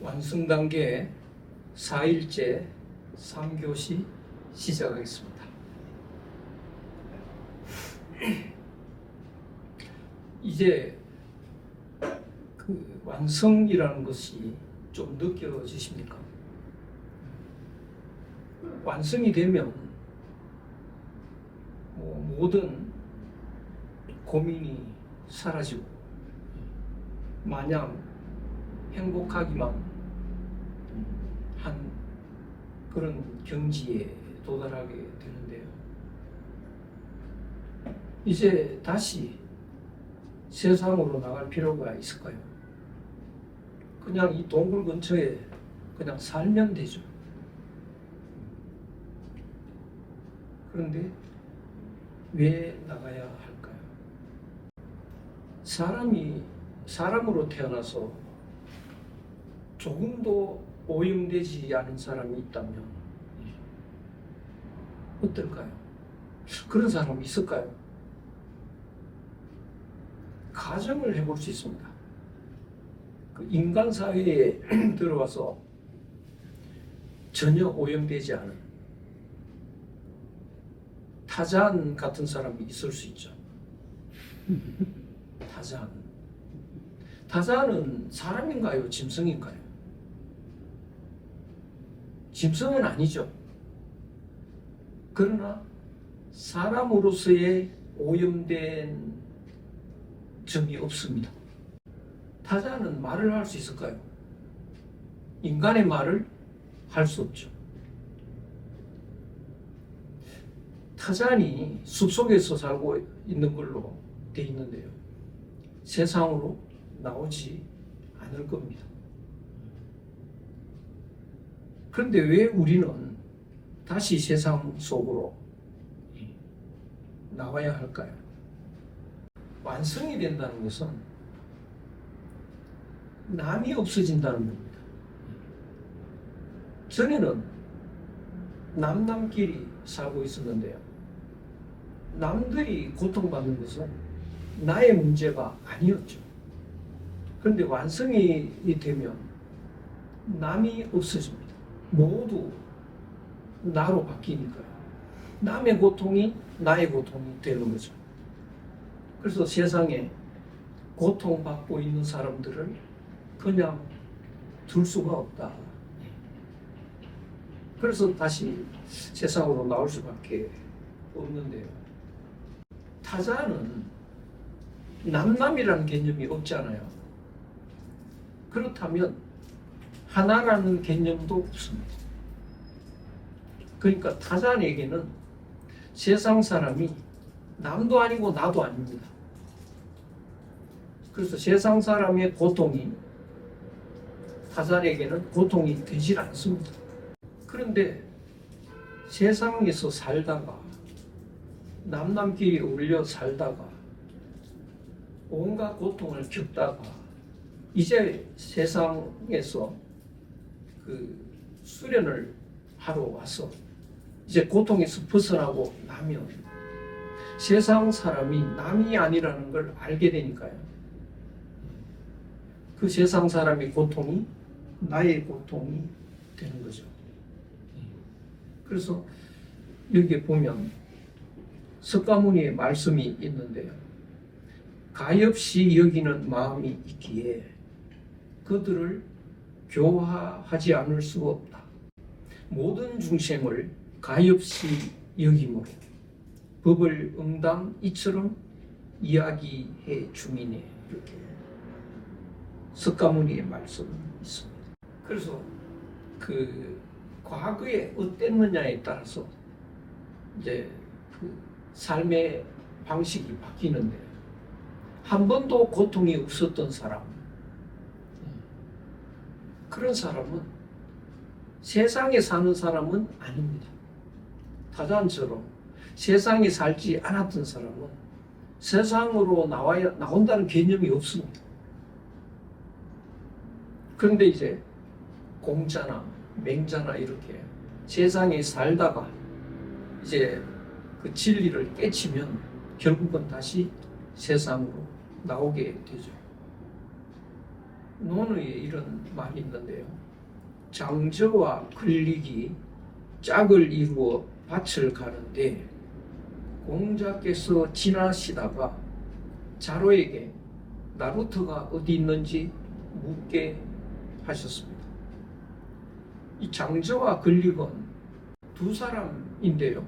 완성 단계 4일째 3교시 시작하겠습니다. 이제 그 완성이라는 것이 좀 느껴지십니까? 완성이 되면 모든 고민이 사라지고 마냥 행복하기만 한 그런 경지에 도달하게 되는데요. 이제 다시 세상으로 나갈 필요가 있을까요? 그냥 이 동굴 근처에 그냥 살면 되죠. 그런데 왜 나가야 할까요? 사람으로 태어나서 조금도 오염되지 않은 사람이 있다면 어떨까요? 그런 사람이 있을까요? 가정을 해볼 수 있습니다. 그 인간 사회에 들어와서 전혀 오염되지 않은 타잔 같은 사람이 있을 수 있죠. 타잔은 사람인가요? 짐승인가요? 짐승은 아니죠. 그러나 사람으로서의 오염된 점이 없습니다. 타잔은 말을 할 수 있을까요? 인간의 말을 할 수 없죠. 타잔이 숲속에서 살고 있는 걸로 되어 있는데요. 세상으로 나오지 않을 겁니다. 그런데 왜 우리는 다시 세상 속으로 나와야 할까요? 완성이 된다는 것은 남이 없어진다는 겁니다. 전에는 남끼리 살고 있었는데요. 남들이 고통받는 것은 나의 문제가 아니었죠. 그런데 완성이 되면 남이 없어집니다. 모두 나로 바뀌니까요. 남의 고통이 나의 고통이 되는 거죠. 그래서 세상에 고통받고 있는 사람들을 그냥 둘 수가 없다. 그래서 다시 세상으로 나올 수밖에 없는데요. 타자는 남남이라는 개념이 없잖아요. 그렇다면 하나라는 개념도 없습니다. 그러니까 타잔에게는 세상 사람이 남도 아니고 나도 아닙니다. 그래서 세상 사람의 고통이 타잔에게는 고통이 되질 않습니다. 그런데 세상에서 살다가 남끼리 어울려 살다가 온갖 고통을 겪다가 이제 세상에서 그 수련을 하러 와서 이제 고통에서 벗어나고 나면 세상 사람이 남이 아니라는 걸 알게 되니까요. 그 세상 사람의 고통이 나의 고통이 되는 거죠. 그래서 여기에 보면 석가모니의 말씀이 있는데요. 가엾이 여기는 마음이 있기에 그들을 교화하지 않을 수가 없다. 모든 중생을 가엾이 여김으로 법을 응당 이처럼 이야기해 주미네. 이렇게 석가모니의 말씀이 있습니다. 그래서 그 과거에 어땠느냐에 따라서 이제 그 삶의 방식이 바뀌는데 한 번도 고통이 없었던 사람, 그런 사람은 세상에 사는 사람은 아닙니다. 타잔처럼 세상에 살지 않았던 사람은 세상으로 나온다는 개념이 없습니다. 그런데 이제 공짜나 맹자나 이렇게 세상에 살다가 이제 그 진리를 깨치면 결국은 다시 세상으로 나오게 되죠. 논어에 이런 말이 있는데요. 장저와 근lik이 짝을 이루어 밭을 가는데 공자께서 지나시다가 자로에게 나루터가 어디 있는지 묻게 하셨습니다. 이 장저와 근lik은 두 사람인데요.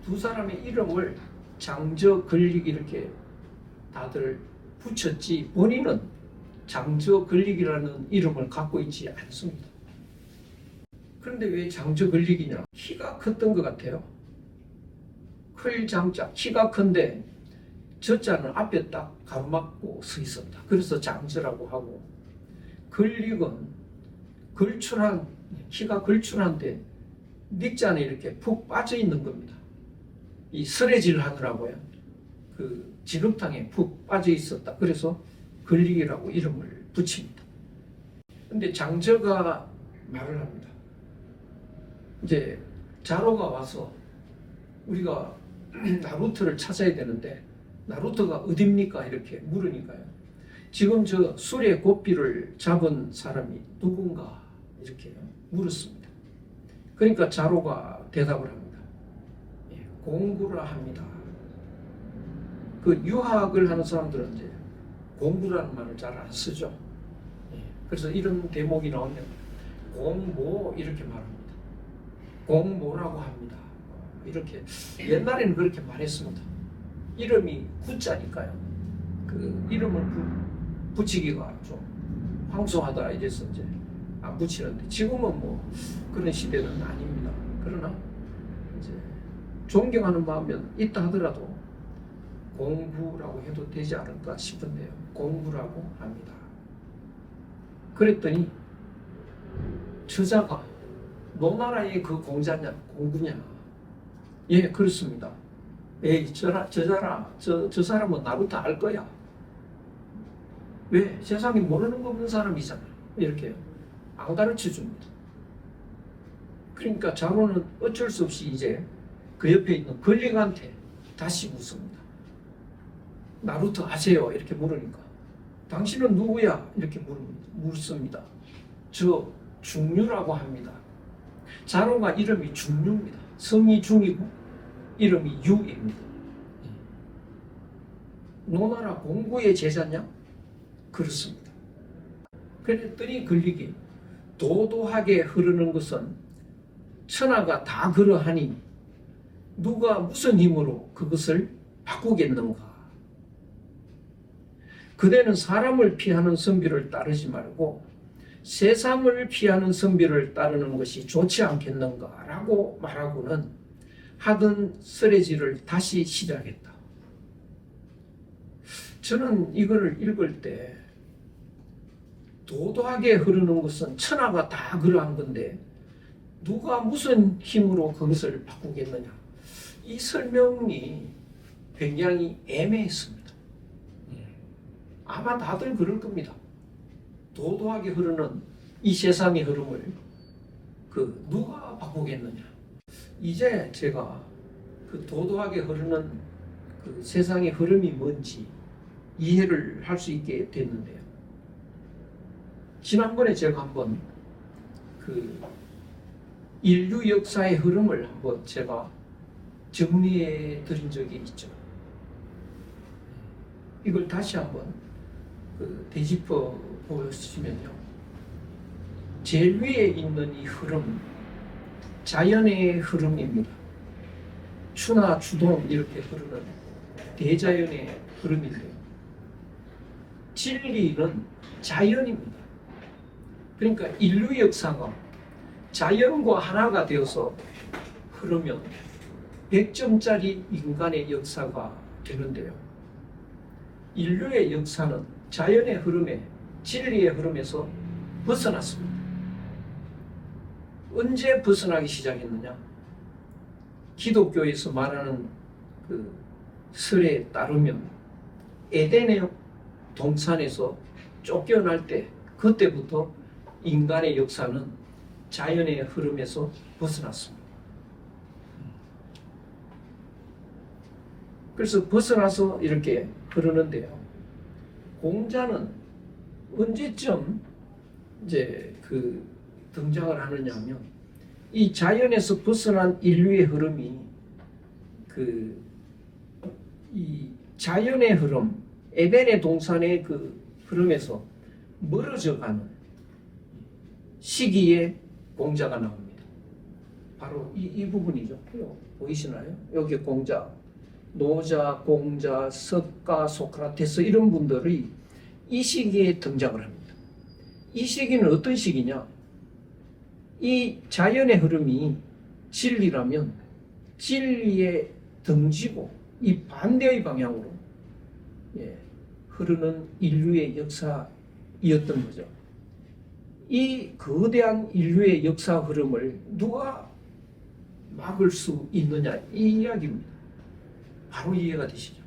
두 사람의 이름을 장저, 근lik 이렇게 다들 붙였지 본인은 장저, 근lik이라는 이름을 갖고 있지 않습니다. 그런데 왜 장저, 근lik이냐? 키가 컸던 것 같아요. 클 장자, 키가 큰데 저자는 앞에 딱 가로막고 서 있었다. 그래서 장저라고 하고, 근lik은 걸출한, 키가 걸출한데 닉자는 이렇게 푹 빠져 있는 겁니다. 이 쓰레질 하더라고요. 그 진흙탕에 푹 빠져 있었다. 그래서 근lik이라고 이름을 붙입니다. 근데 장저가 말을 합니다. 이제 자로가 와서 우리가 나루터를 찾아야 되는데 나루터가 어딥니까? 이렇게 물으니까요. 지금 저 술의 고삐를 잡은 사람이 누군가? 이렇게 물었습니다. 그러니까 자로가 대답을 합니다. 공구라 합니다. 그 유학을 하는 사람들은 이제 공구라는 말을 잘 안 쓰죠. 그래서 이런 대목이 나오면 공모 이렇게 말합니다. 공모라고 합니다. 이렇게 옛날에는 그렇게 말했습니다. 이름이 구자니까요. 그 이름을 붙이기가 좀 황송하다 이래서 이제 안 붙이는데 지금은 뭐 그런 시대는 아닙니다. 그러나 이제 존경하는 마음은 있다 하더라도 공부라고 해도 되지 않을까 싶은데요. 공부라고 합니다. 그랬더니 저자가 노나라의 그 공자냐 공구냐? 예, 그렇습니다. 에이, 저 사람은 나루터 알 거야. 왜? 세상에 모르는 거 없는 사람이잖아. 이렇게 안 가르쳐 줍니다. 그러니까 자로는 어쩔 수 없이 이제 그 옆에 있는 근lik한테 다시 묻습니다. 나루터 아세요? 이렇게 물으니까 당신은 누구야? 이렇게 묻습니다. 저 중류라고 합니다. 자로가 이름이 중류입니다. 성이 중이고 이름이 유입니다. 노나라 공구의 제자냐? 그렇습니다. 그랬더니 근lik이 도도하게 흐르는 것은 천하가 다 그러하니 누가 무슨 힘으로 그것을 바꾸겠는가? 그대는 사람을 피하는 선비를 따르지 말고 세상을 피하는 선비를 따르는 것이 좋지 않겠는가? 라고 말하고는 하던 쓰레질을 다시 시작했다. 저는 이거를 읽을 때 도도하게 흐르는 것은 천하가 다 그러한 건데 누가 무슨 힘으로 그것을 바꾸겠느냐? 이 설명이 굉장히 애매했습니다. 아마 다들 그럴 겁니다. 도도하게 흐르는 이 세상의 흐름을 누가 바꾸겠느냐? 이제 제가 그 도도하게 흐르는 그 세상의 흐름이 뭔지 이해를 할 수 있게 됐는데요. 지난번에 제가 한번 그 인류 역사의 흐름을 한번 제가 정리해 드린 적이 있죠. 이걸 다시 한번 되짚어 보시면요. 제일 위에 있는 이 흐름, 자연의 흐름입니다. 추나 추동 이렇게 흐르는 대자연의 흐름인데요. 진리는 자연입니다. 그러니까 인류 역사가 자연과 하나가 되어서 흐르면 100점짜리 인간의 역사가 되는데요. 인류의 역사는 자연의 흐름에, 진리의 흐름에서 벗어났습니다. 언제 벗어나기 시작했느냐? 기독교에서 말하는 그 설에 따르면 에덴의 동산에서 쫓겨날 때 그때부터 인간의 역사는 자연의 흐름에서 벗어났습니다. 그래서 벗어나서 이렇게 흐르는데요. 공자는 언제쯤 이제 그 등장을 하느냐 하면 이 자연에서 벗어난 인류의 흐름이 이 자연의 흐름, 에덴의 동산의 그 흐름에서 멀어져가는 시기에 공자가 나옵니다. 바로 이 부분이죠. 보이시나요? 여기 공자, 노자, 공자, 석가, 소크라테스 이런 분들이 이 시기에 등장을 합니다. 이 시기는 어떤 시기냐? 이 자연의 흐름이 진리라면 진리에 등지고 이 반대의 방향으로 흐르는 인류의 역사이었던 거죠. 이 거대한 인류의 역사 흐름을 누가 막을 수 있느냐 이 이야기입니다. 바로 이해가 되시죠?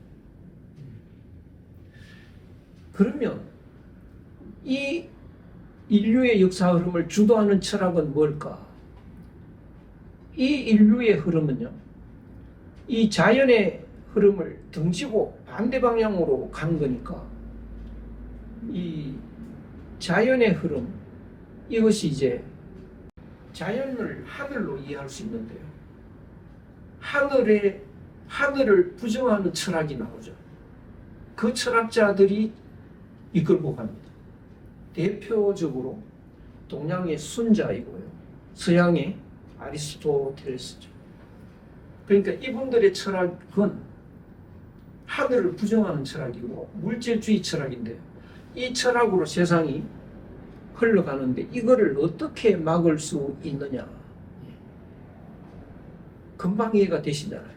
그러면 이 인류의 역사 흐름을 주도하는 철학은 뭘까? 이 인류의 흐름은요, 이 자연의 흐름을 등지고 반대 방향으로 간 거니까 이 자연의 흐름, 이것이 이제 자연을 하늘로 이해할 수 있는데요. 하늘을 부정하는 철학이 나오죠. 그 철학자들이 이끌고 갑니다. 대표적으로 동양의 순자이고요. 서양의 아리스토텔레스죠. 그러니까 이분들의 철학은 하늘을 부정하는 철학이고 물질주의 철학인데요. 이 철학으로 세상이 흘러가는데 이거를 어떻게 막을 수 있느냐. 금방 이해가 되시잖아요.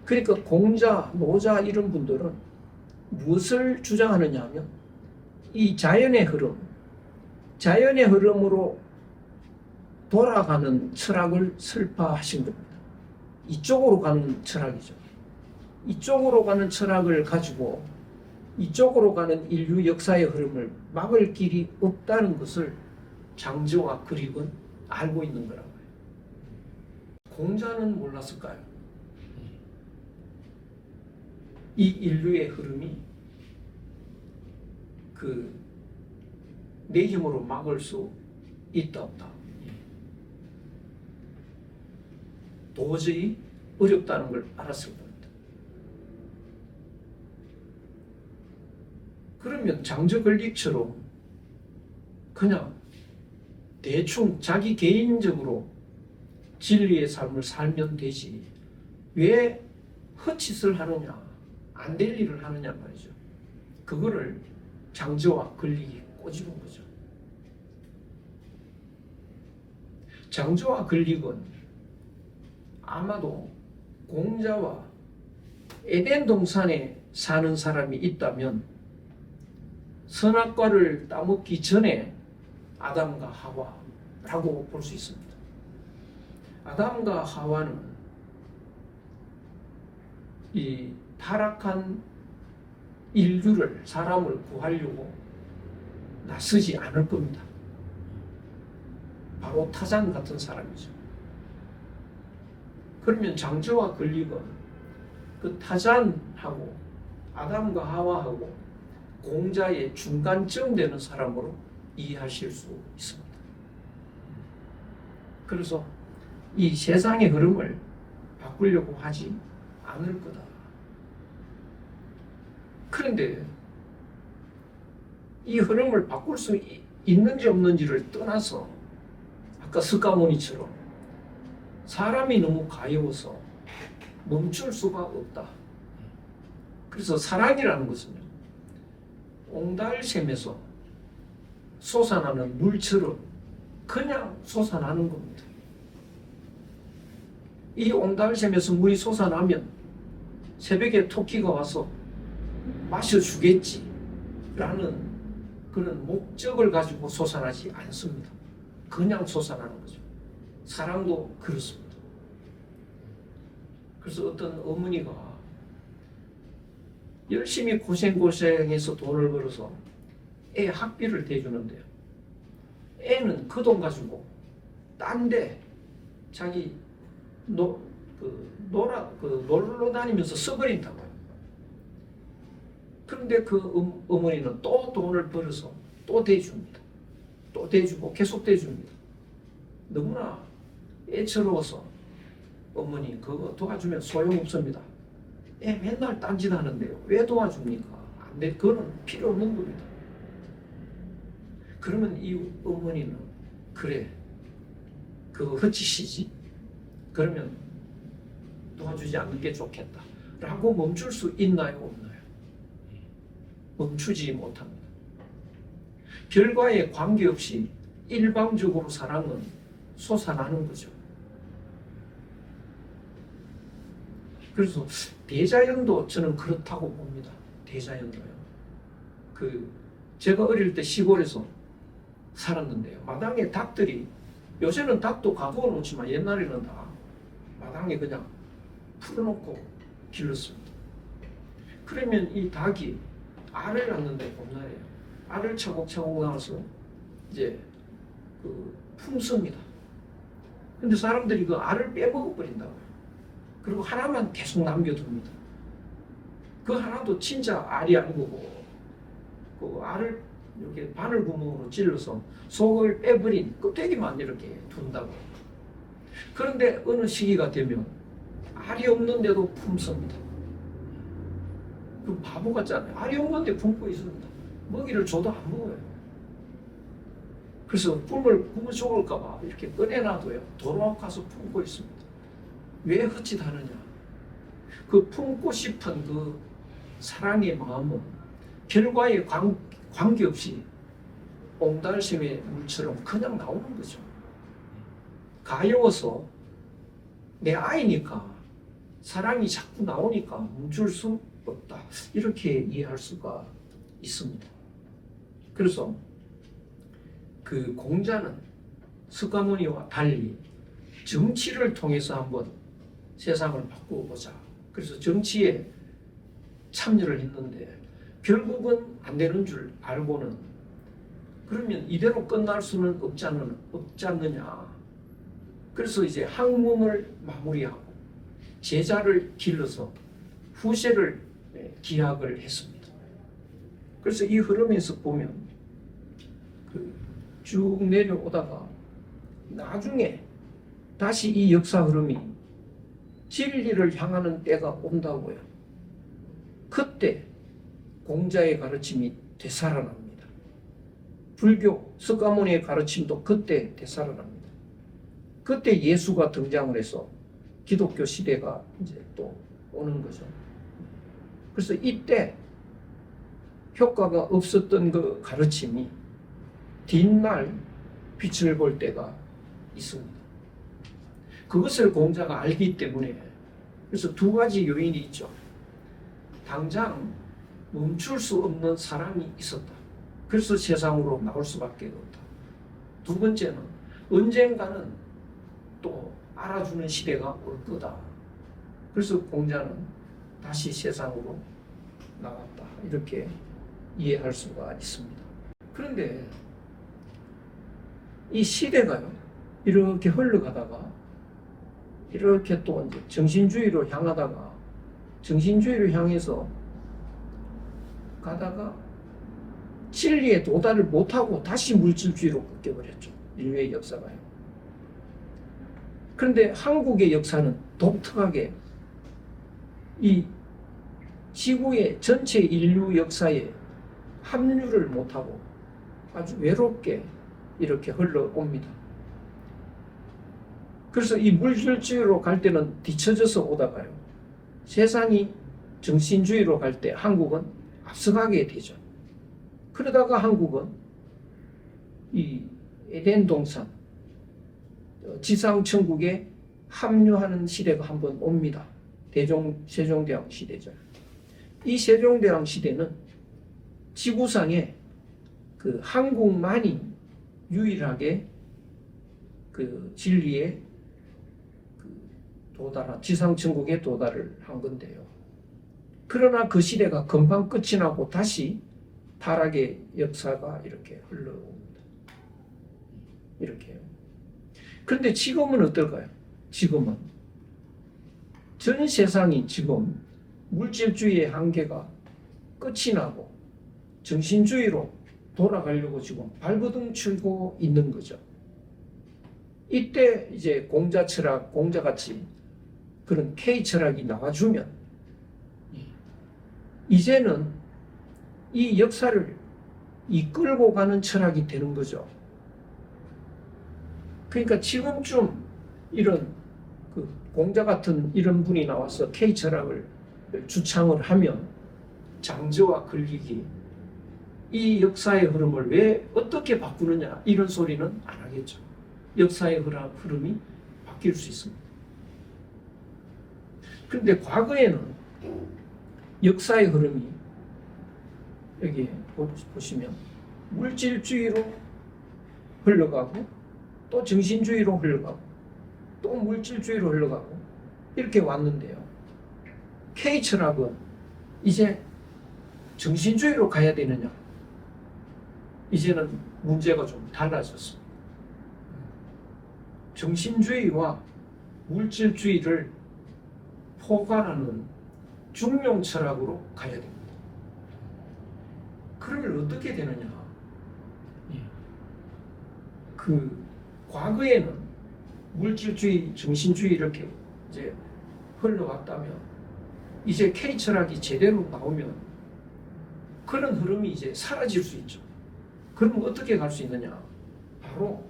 그러니까 공자, 노자 이런 분들은 무엇을 주장하느냐 하면 이 자연의 흐름으로 돌아가는 철학을 설파하신 겁니다. 이쪽으로 가는 철학이죠. 이쪽으로 가는 철학을 가지고 이쪽으로 가는 인류 역사의 흐름을 막을 길이 없다는 것을 장제와 그릭은 알고 있는 거라고요. 공자는 몰랐을까요? 이 인류의 흐름이 내 힘으로 막을 수 있다 없다. 도저히 어렵다는 걸 알았을 겁니다. 그러면 장저걸릭처럼 그냥 대충 자기 개인적으로 진리의 삶을 살면 되지 왜 헛짓을 하느냐, 안 될 일을 하느냐 말이죠. 그거를 장저와 걸릭이 꼬집은 거죠. 장저와 걸릭은 아마도 공자와 에덴 동산에 사는 사람이 있다면 선악과를 따먹기 전에 아담과 하와라고 볼 수 있습니다. 아담과 하와는 이 타락한 인류를, 사람을 구하려고 나서지 않을 겁니다. 바로 타잔 같은 사람이죠. 그러면 장저와 걸릭은 그 타잔하고 아담과 하와하고 공자의 중간쯤 되는 사람으로 이해하실 수 있습니다. 그래서 이 세상의 흐름을 바꾸려고 하지 않을 거다. 그런데 이 흐름을 바꿀 수 있는지 없는지를 떠나서 아까 석가모니처럼 사람이 너무 가여워서 멈출 수가 없다. 그래서 사랑이라는 것은요, 옹달샘에서 솟아나는 물처럼 그냥 솟아나는 겁니다. 이 옹달샘에서 물이 솟아나면 새벽에 토끼가 와서 마셔주겠지 라는 그런 목적을 가지고 솟아나지 않습니다. 그냥 솟아나는 거죠. 사랑도 그렇습니다. 그래서 어떤 어머니가 열심히 고생해서 돈을 벌어서 애 학비를 대주는데요. 애는 그 돈 가지고 딴 데 자기 놀러 다니면서 써버린다고요. 그런데 그 어머니는 또 돈을 벌어서 또 대줍니다. 또 대주고 계속 대줍니다. 너무나 애처로워서 어머니 그거 도와주면 소용없습니다. 애 맨날 딴짓 하는데요. 왜 도와줍니까? 안 돼. 그거는 필요 없는 겁니다. 그러면 이 어머니는 그래 그거 헛짓이지? 그러면 도와주지 않는 게 좋겠다 라고 멈출 수 있나요? 없나요? 멈추지 못합니다. 결과에 관계없이 일방적으로 사랑은 솟아나는 거죠. 그래서 대자연도 저는 그렇다고 봅니다. 대자연도요. 제가 어릴 때 시골에서 살았는데요. 마당에 닭들이, 요새는 닭도 가두어 놓지만 옛날에는 다 마당에 그냥 풀어놓고 길렀습니다. 그러면 이 닭이 알을 낳는데 봄날에요. 알을 차곡차곡 낳아서 이제 품습니다. 근데 사람들이 그 알을 빼먹어 버린다고요. 그리고 하나만 계속 남겨둡니다. 그 하나도 진짜 알이 아니고 그 알을 이렇게 바늘 구멍으로 찔러서 속을 빼버린 껍데기만 이렇게 둔다고. 그런데 어느 시기가 되면 알이 없는데도 품습니다. 그 바보 같잖아요. 알이 없는데 품고 있습니다. 먹이를 줘도 안 먹어요. 그래서 굶어 죽을까봐 이렇게 꺼내놔도요. 돌아가서 품고 있습니다. 왜 헛짓하느냐? 그 품고 싶은 그 사랑의 마음은 결과에 관계없이 옹달샘의 물처럼 그냥 나오는 거죠. 가여워서 내 아이니까 사랑이 자꾸 나오니까 멈출 수 없다. 이렇게 이해할 수가 있습니다. 그래서 그 공자는 석가모니와 달리 정치를 통해서 한번 세상을 바꾸어보자. 그래서 정치에 참여를 했는데 결국은 안 되는 줄 알고는 그러면 이대로 끝날 수는 없지 않느냐. 그래서 이제 학문을 마무리하고 제자를 길러서 후세를 기약을 했습니다. 그래서 이 흐름에서 보면 쭉 내려오다가 나중에 다시 이 역사 흐름이 진리를 향하는 때가 온다고요. 그때 공자의 가르침이 되살아납니다. 불교 석가모니의 가르침도 그때 되살아납니다. 그때 예수가 등장을 해서 기독교 시대가 이제 또 오는 거죠. 그래서 이때 효과가 없었던 그 가르침이 뒷날 빛을 볼 때가 있습니다. 그것을 공자가 알기 때문에 그래서 두 가지 요인이 있죠. 당장 멈출 수 없는 사랑이 있었다. 그래서 세상으로 나올 수밖에 없다. 두 번째는 언젠가는 또 알아주는 시대가 올 거다. 그래서 공자는 다시 세상으로 나왔다. 이렇게 이해할 수가 있습니다. 그런데 이 시대가요, 이렇게 흘러가다가 이렇게 또 이제 정신주의로 향하다가 정신주의로 향해서 가다가 진리에 도달을 못하고 다시 물질주의로 바뀌어버렸죠. 인류의 역사가요. 그런데 한국의 역사는 독특하게 이 지구의 전체 인류 역사에 합류를 못하고 아주 외롭게 이렇게 흘러옵니다. 그래서 이 물질주의로 갈 때는 뒤처져서 오다가요. 세상이 정신주의로 갈 때 한국은 앞서가게 되죠. 그러다가 한국은 이 에덴 동산, 지상천국에 합류하는 시대가 한번 옵니다. 세종대왕 시대죠. 이 세종대왕 시대는 지구상에 그 한국만이 유일하게 그 진리에 지상천국에 도달을 한 건데요. 그러나 그 시대가 금방 끝이 나고 다시 타락의 역사가 이렇게 흘러옵니다. 이렇게요. 그런데 지금은 어떨까요? 지금은 전 세상이 지금 물질주의의 한계가 끝이 나고 정신주의로 돌아가려고 지금 발버둥 치고 있는 거죠. 이때 이제 공자 철학, 공자같이 그런 K 철학이 나와주면 이제는 이 역사를 이끌고 가는 철학이 되는 거죠. 그러니까 지금쯤 이런 그 공자 같은 이런 분이 나와서 K 철학을 주창을 하면 장제와 걸리기 이 역사의 흐름을 왜 어떻게 바꾸느냐 이런 소리는 안 하겠죠. 역사의 흐름이 바뀔 수 있습니다. 그런데 과거에는 역사의 흐름이 여기 보시면 물질주의로 흘러가고 또 정신주의로 흘러가고 또 물질주의로 흘러가고 이렇게 왔는데요. K철학은 이제 정신주의로 가야 되느냐? 이제는 문제가 좀 달라졌습니다. 정신주의와 물질주의를 포괄하는 중용철학으로 가야 됩니다. 그러면 어떻게 되느냐? 그 과거에는 물질주의, 정신주의 이렇게 이제 흘러왔다면 이제 K철학이 제대로 나오면 그런 흐름이 이제 사라질 수 있죠. 그럼 어떻게 갈 수 있느냐? 바로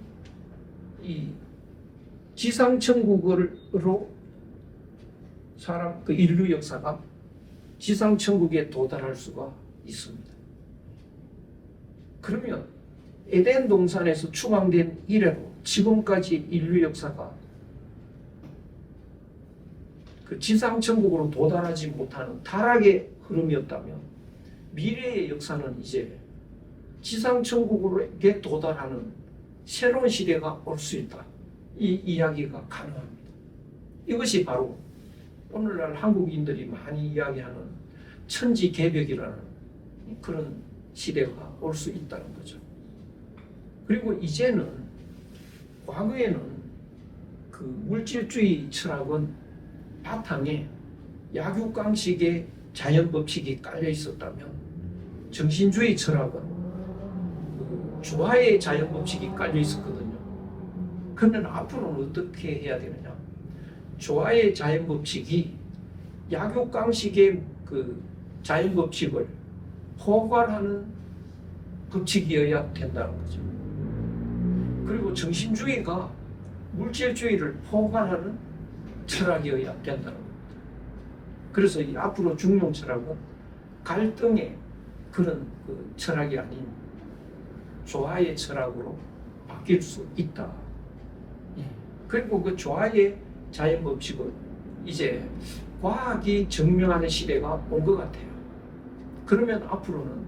이 지상천국으로 사람 그 인류 역사가 지상천국에 도달할 수가 있습니다. 그러면 에덴 동산에서 추방된 이래로 지금까지 인류 역사가 그 지상천국으로 도달하지 못하는 타락의 흐름이었다면 미래의 역사는 이제 지상천국에 도달하는 새로운 시대가 올 수 있다. 이 이야기가 가능합니다. 이것이 바로 오늘날 한국인들이 많이 이야기하는 천지개벽이라는 그런 시대가 올 수 있다는 거죠. 그리고 이제는 과거에는 그 물질주의 철학은 바탕에 약육강식의 자연법칙이 깔려 있었다면 정신주의 철학은 그 조화의 자연법칙이 깔려 있었거든요. 그러면 앞으로는 어떻게 해야 되느냐? 조화의 자연법칙이 약육강식의 그 자연법칙을 포괄하는 법칙이어야 된다는 거죠. 그리고 정신주의가 물질주의를 포괄하는 철학이어야 된다는 겁니다. 그래서 이 앞으로 중용 철학은 갈등의 그런 그 철학이 아닌 조화의 철학으로 바뀔 수 있다. 그리고 그 조화의 자연법칙은 이제 과학이 증명하는 시대가 온 것 같아요. 그러면 앞으로는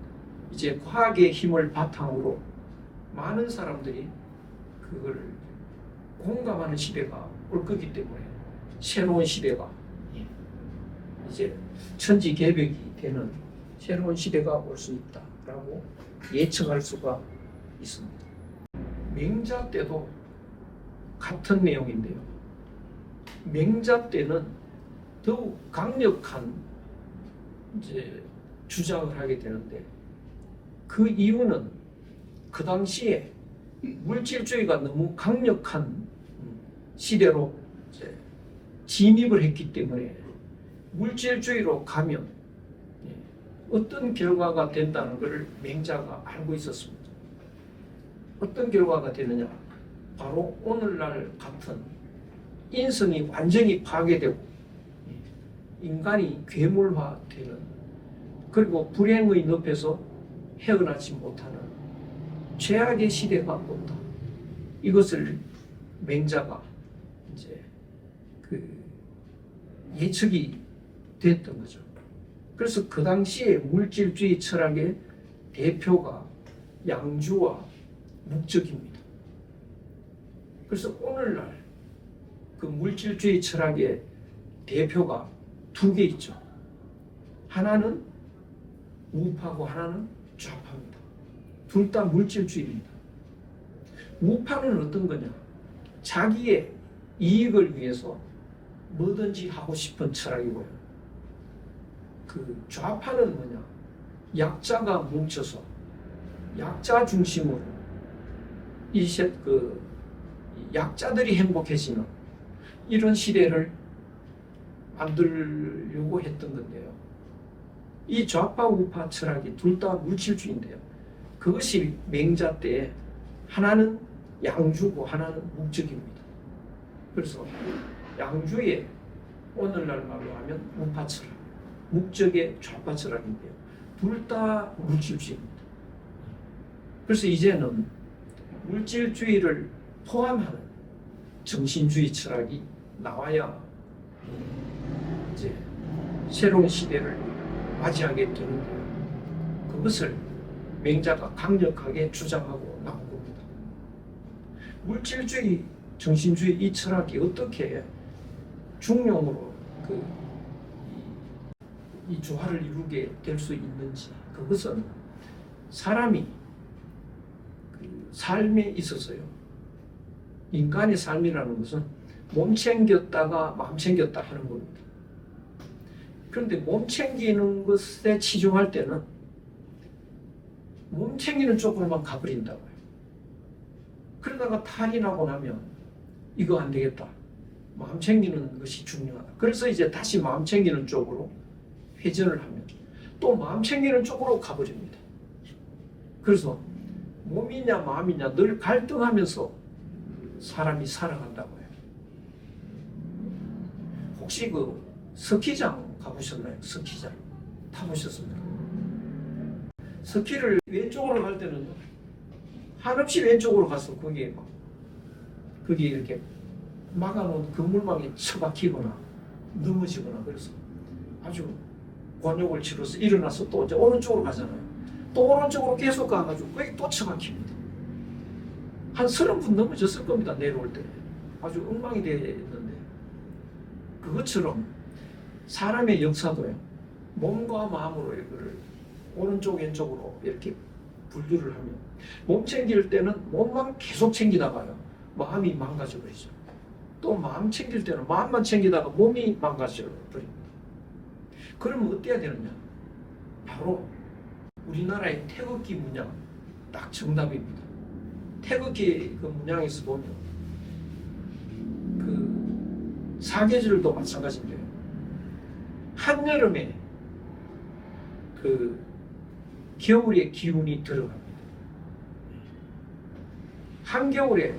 이제 과학의 힘을 바탕으로 많은 사람들이 그걸 공감하는 시대가 올 거기 때문에 새로운 시대가 이제 천지개벽이 되는 새로운 시대가 올 수 있다라고 예측할 수가 있습니다. 맹자 때도 같은 내용인데요. 맹자 때는 더욱 강력한 이제 주장을 하게 되는데 그 이유는 그 당시에 물질주의가 너무 강력한 시대로 이제 진입을 했기 때문에 물질주의로 가면 어떤 결과가 된다는 것을 맹자가 알고 있었습니다. 어떤 결과가 되느냐? 바로 오늘날 같은 인성이 완전히 파괴되고 인간이 괴물화되는 그리고 불행의 늪에서 헤어나지 못하는 최악의 시대가 온다. 이것을 맹자가 이제 그 예측이 됐던 거죠. 그래서 그 당시에 물질주의 철학의 대표가 양주와 목적입니다. 그래서 오늘날 그 물질주의 철학의 대표가 두 개 있죠. 하나는 우파고 하나는 좌파입니다. 둘 다 물질주의입니다. 우파는 어떤 거냐? 자기의 이익을 위해서 뭐든지 하고 싶은 철학이고요. 그 좌파는 뭐냐? 약자가 뭉쳐서 약자 중심으로 그 약자들이 행복해지는 이런 시대를 만들려고 했던 건데요. 이 좌파 우파 철학이 둘 다 물질주의인데요. 그것이 맹자 때 하나는 양주고 하나는 목적입니다. 그래서 양주의 오늘날 말로 하면 우파 철학, 목적의 좌파 철학인데요. 둘 다 물질주의입니다. 그래서 이제는 물질주의를 포함하는 정신주의 철학이 나와야 이제 새로운 시대를 맞이하게 되는데요. 그것을 맹자가 강력하게 주장하고 나온 겁니다. 물질주의, 정신주의 이 철학이 어떻게 중용으로 이 조화를 이루게 될 수 있는지, 그것은 사람이 삶에 있어서요. 인간의 삶이라는 것은 몸 챙겼다가 마음 챙겼다 하는 겁니다. 그런데 몸 챙기는 것에 치중할 때는 몸 챙기는 쪽으로만 가버린다고요. 그러다가 탈이 나고 나면 이거 안 되겠다. 마음 챙기는 것이 중요하다. 그래서 이제 다시 마음 챙기는 쪽으로 회전을 하면 또 마음 챙기는 쪽으로 가버립니다. 그래서 몸이냐 마음이냐 늘 갈등하면서 사람이 살아간다고 해요. 혹시 그 스키장 가보셨나요? 스키장 타보셨습니까? 스키를 왼쪽으로 갈 때는 한없이 왼쪽으로 가서 거기에 이렇게 막아놓은 건물망에 처박히거나 넘어지거나 그래서 아주 곤욕을 치러서 일어나서 또 이제 오른쪽으로 가잖아요. 또 오른쪽으로 계속 가가지고 거기 또 처박힙니다. 한 30분 넘어졌을 겁니다. 내려올 때. 아주 엉망이 되어 있는데 그것처럼 사람의 역사도요. 몸과 마음으로 이거를 오른쪽 왼쪽으로 이렇게 분류를 하면 몸 챙길 때는 몸만 계속 챙기다가요. 마음이 망가져 버리죠. 또 마음 챙길 때는 마음만 챙기다가 몸이 망가져 버립니다. 그러면 어때야 되느냐? 바로 우리나라의 태극기 문양 딱 정답입니다. 태극기 그 문양에서 보면 그 사계절도 마찬가지인데요. 한여름에 그 겨울의 기운이 들어갑니다. 한겨울에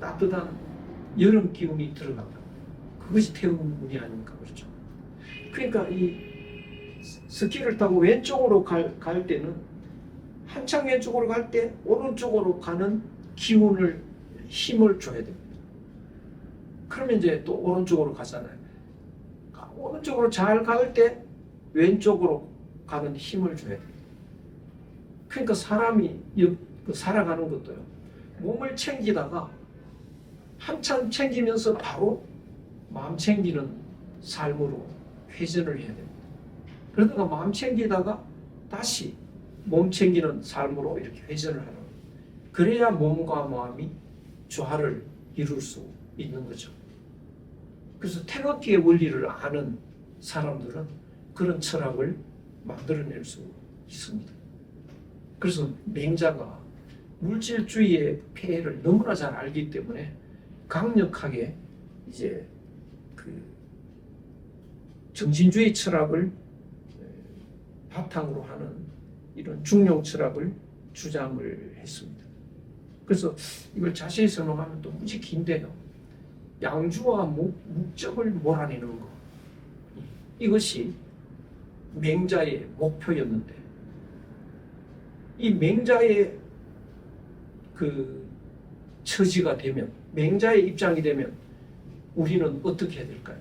따뜻한 여름 기운이 들어간다. 그것이 태극문이 아닙니까? 그렇죠. 그러니까 이 스키를 타고 왼쪽으로 갈 때는 한창 왼쪽으로 갈 때 오른쪽으로 가는 기운을 힘을 줘야 됩니다. 그러면 이제 또 오른쪽으로 가잖아요. 오른쪽으로 잘 갈 때 왼쪽으로 가는 힘을 줘야 됩니다. 그러니까 사람이 살아가는 것도요. 몸을 챙기다가 한참 챙기면서 바로 마음 챙기는 삶으로 회전을 해야 됩니다. 그러다가 마음 챙기다가 다시 몸 챙기는 삶으로 이렇게 회전을 하는 거예요. 그래야 몸과 마음이 조화를 이룰 수 있는 거죠. 그래서 태극기의 원리를 아는 사람들은 그런 철학을 만들어낼 수 있습니다. 그래서 맹자가 물질주의의 폐해를 너무나 잘 알기 때문에 강력하게 이제 그 정신주의 철학을 바탕으로 하는 이런 중용 철학을 주장을 했습니다. 그래서 이걸 자세히 설명하면 또 무지 긴데요. 양주와 목적을 몰아내는 것, 이것이 맹자의 목표였는데 이 맹자의 그 처지가 되면, 맹자의 입장이 되면 우리는 어떻게 해야 될까요?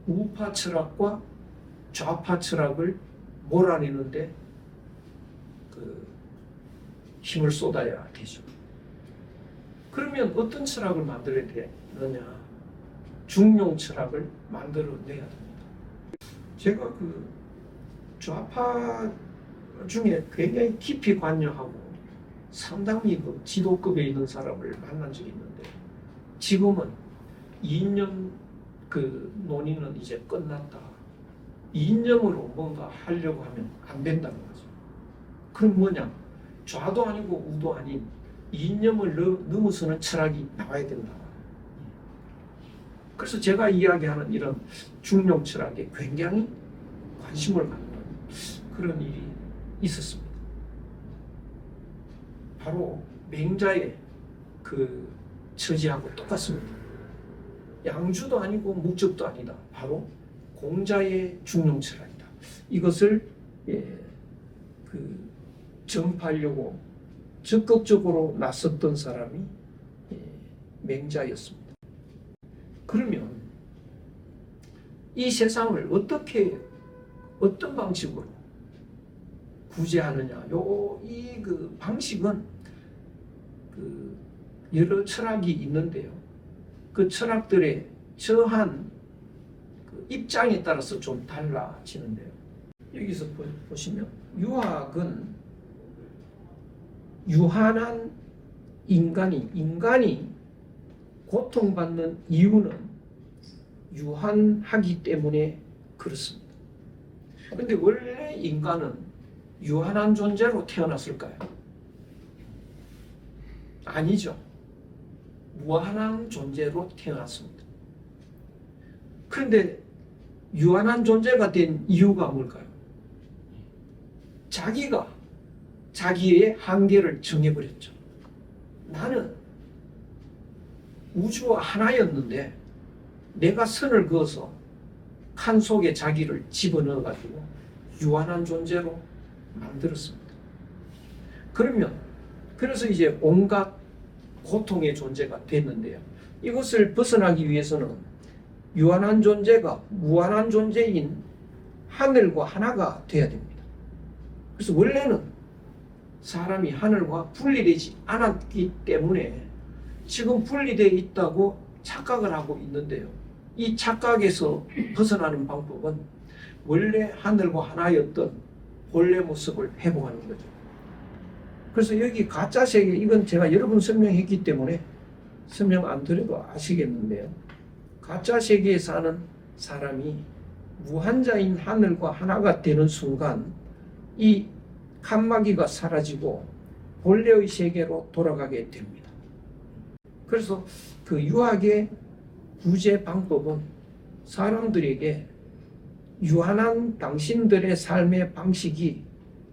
우파 철학과 좌파 철학을 몰아내는데 그 힘을 쏟아야 되죠. 그러면 어떤 철학을 만들어야 되느냐? 중용 철학을 만들어내야 됩니다. 제가 그 좌파 중에 굉장히 깊이 관여하고 상당히 그 지도급에 있는 사람을 만난 적이 있는데 지금은 이념 그 논의는 이제 끝났다. 이념으로 뭔가 하려고 하면 안 된다는 거죠. 그럼 뭐냐? 좌도 아니고 우도 아닌 이념을 넘어서는 철학이 나와야 된다. 그래서 제가 이야기하는 이런 중용 철학에 굉장히 관심을 갖는 그런 일이 있었습니다. 바로 맹자의 그 처지하고 똑같습니다. 양주도 아니고 목적도 아니다. 바로 공자의 중용 철학이다. 이것을 전파하려고 적극적으로 나섰던 사람이 맹자였습니다. 그러면 이 세상을 어떤 방식으로 구제하느냐? 그 방식은 여러 철학이 있는데요. 그 철학들의 저한 입장에 따라서 좀 달라지는데요. 여기서 보시면 유학은 유한한 인간이 고통받는 이유는 유한하기 때문에 그렇습니다. 그런데 원래 인간은 유한한 존재로 태어났을까요? 아니죠. 무한한 존재로 태어났습니다. 그런데 유한한 존재가 된 이유가 뭘까요? 자기가 자기의 한계를 정해버렸죠. 나는 우주와 하나였는데 내가 선을 그어서 칸 속에 자기를 집어넣어가지고 유한한 존재로 만들었습니다. 그래서 이제 온갖 고통의 존재가 됐는데요. 이것을 벗어나기 위해서는 유한한 존재가 무한한 존재인 하늘과 하나가 돼야 됩니다. 그래서 원래는 사람이 하늘과 분리되지 않았기 때문에 지금 분리되어 있다고 착각을 하고 있는데요. 이 착각에서 벗어나는 방법은 원래 하늘과 하나였던 본래 모습을 회복하는 거죠. 그래서 여기 가짜 세계, 이건 제가 여러 번 설명했기 때문에 설명 안 드려도 아시겠는데요. 가짜 세계에 사는 사람이 무한자인 하늘과 하나가 되는 순간 이 칸막이가 사라지고 본래의 세계로 돌아가게 됩니다. 그래서 그 유학의 구제 방법은 사람들에게 유한한 당신들의 삶의 방식이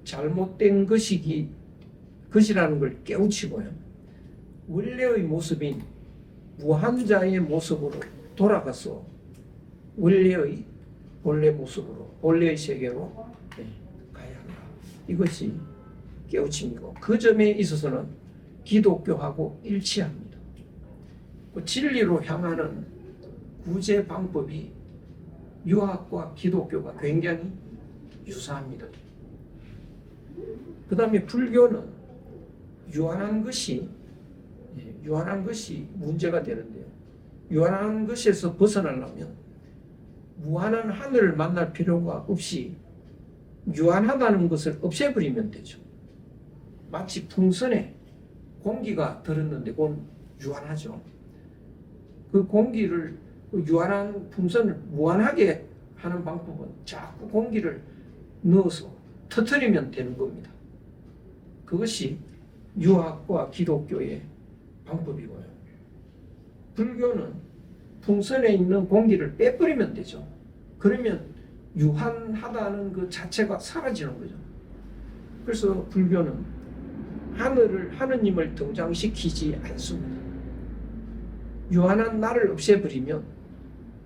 잘못된 것이라는 걸 깨우치고요. 원래의 모습인 무한자의 모습으로 돌아가서 원래의 본래 모습으로, 본래의 세계로 가야 한다. 이것이 깨우침이고, 그 점에 있어서는 기독교하고 일치합니다. 진리로 향하는 구제 방법이 유학과 기독교가 굉장히 유사합니다. 그 다음에 불교는 유한한 것이 문제가 되는데요. 유한한 것에서 벗어나려면 무한한 하늘을 만날 필요가 없이 유한하다는 것을 없애버리면 되죠. 마치 풍선에 공기가 들었는데 그건 유한하죠. 그 공기를, 유한한 풍선을 무한하게 하는 방법은 자꾸 공기를 넣어서 터뜨리면 되는 겁니다. 그것이 유학과 기독교의 방법이고요. 불교는 풍선에 있는 공기를 빼버리면 되죠. 그러면 유한하다는 그 자체가 사라지는 거죠. 그래서 불교는 하느님을 등장시키지 않습니다. 유한한 나를 없애버리면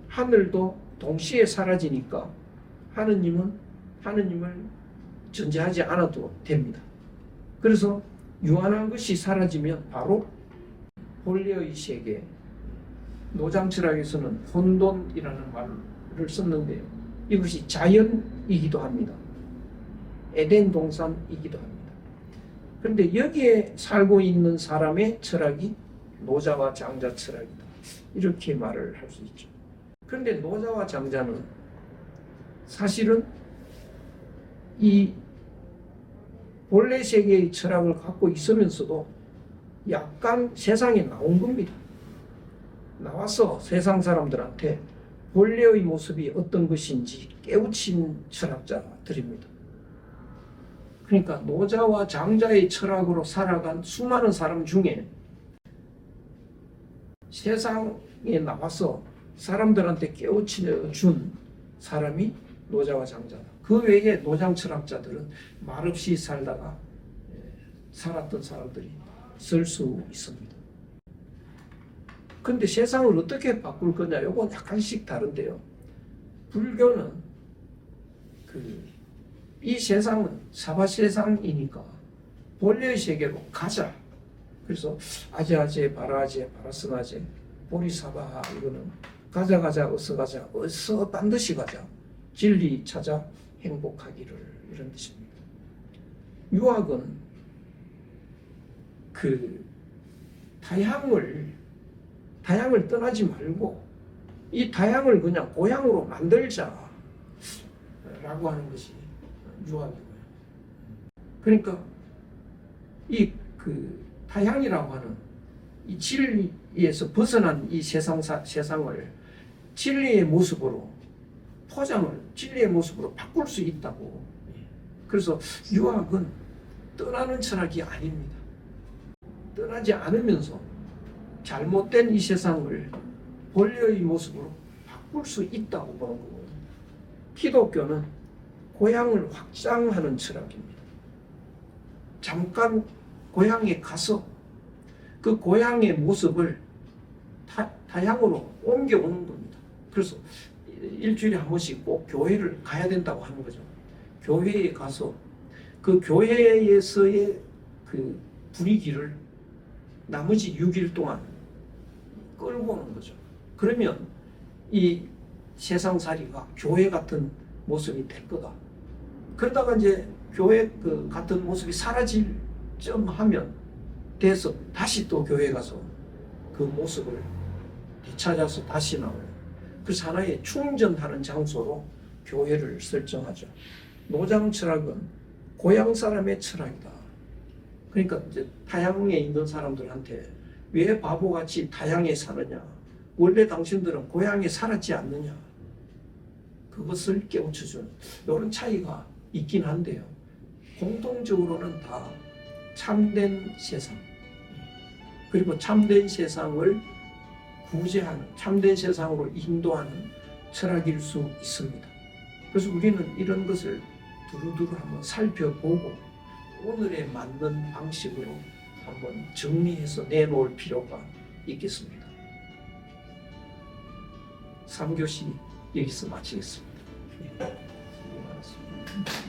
하늘도 동시에 사라지니까 하느님을 존재하지 않아도 됩니다. 그래서 유한한 것이 사라지면 바로 본래의 세계, 노장철학에서는 혼돈이라는 말을 썼는데요. 이것이 자연이기도 합니다. 에덴 동산이기도 합니다. 그런데 여기에 살고 있는 사람의 철학이 노자와 장자 철학이다. 이렇게 말을 할 수 있죠. 그런데 노자와 장자는 사실은 이 본래 세계의 철학을 갖고 있으면서도 약간 세상에 나온 겁니다. 나와서 세상 사람들한테 본래의 모습이 어떤 것인지 깨우친 철학자들입니다. 그러니까 노자와 장자의 철학으로 살아간 수많은 사람 중에 세상에 나와서 사람들한테 깨우쳐 준 사람이 노자와 장자다. 그 외에 노장 철학자들은 말없이 살다가 살았던 사람들이 있을 수 있습니다. 근데 세상을 어떻게 바꿀 거냐? 이건 약간씩 다른데요. 불교는 이 세상은 사바 세상이니까 본래의 세계로 가자. 그래서 아제아제 바라아제 바라성아제 보리사바 이거는 가자 어서 반드시 가자. 진리 찾아 행복하기를 이런 뜻입니다. 유학은 타향을 떠나지 말고 이 타향을 그냥 고향으로 만들자 라고 하는 것이 유학이고요. 그러니까 타향이라고 하는 이 진리에서 벗어난 이 세상을 진리의 모습으로 진리의 모습으로 바꿀 수 있다고. 그래서 유학은 떠나는 철학이 아닙니다. 떠나지 않으면서 잘못된 이 세상을 본래의 모습으로 바꿀 수 있다고 보는 거고요. 기독교는 고향을 확장하는 철학입니다. 잠깐 고향에 가서 그 고향의 모습을 타향으로 옮겨오는 겁니다. 그래서 일주일에 한 번씩 꼭 교회를 가야 된다고 하는 거죠. 교회에 가서 그 교회에서의 그 분위기를 나머지 6일 동안 끌고 오는 거죠. 그러면 이 세상살이가 교회 같은 모습이 될 거다. 그러다가 이제 교회 같은 모습이 사라질 점 하면 돼서 다시 또 교회 가서 그 모습을 되찾아서 다시 나와요. 그래서 하나의 충전하는 장소로 교회를 설정하죠. 노장 철학은 고향 사람의 철학이다. 그러니까 이제 타향에 있는 사람들한테 왜 바보같이 타향에 사느냐? 원래 당신들은 고향에 살았지 않느냐? 그것을 깨우쳐주는 이런 차이가 있긴 한데요. 공통적으로는 다 참된 세상, 그리고 참된 세상을 구제하는, 참된 세상으로 인도하는 철학일 수 있습니다. 그래서 우리는 이런 것을 두루두루 한번 살펴보고 오늘에 맞는 방식으로 한번 정리해서 내놓을 필요가 있겠습니다. 3교시 여기서 마치겠습니다. 수고 많았습니다.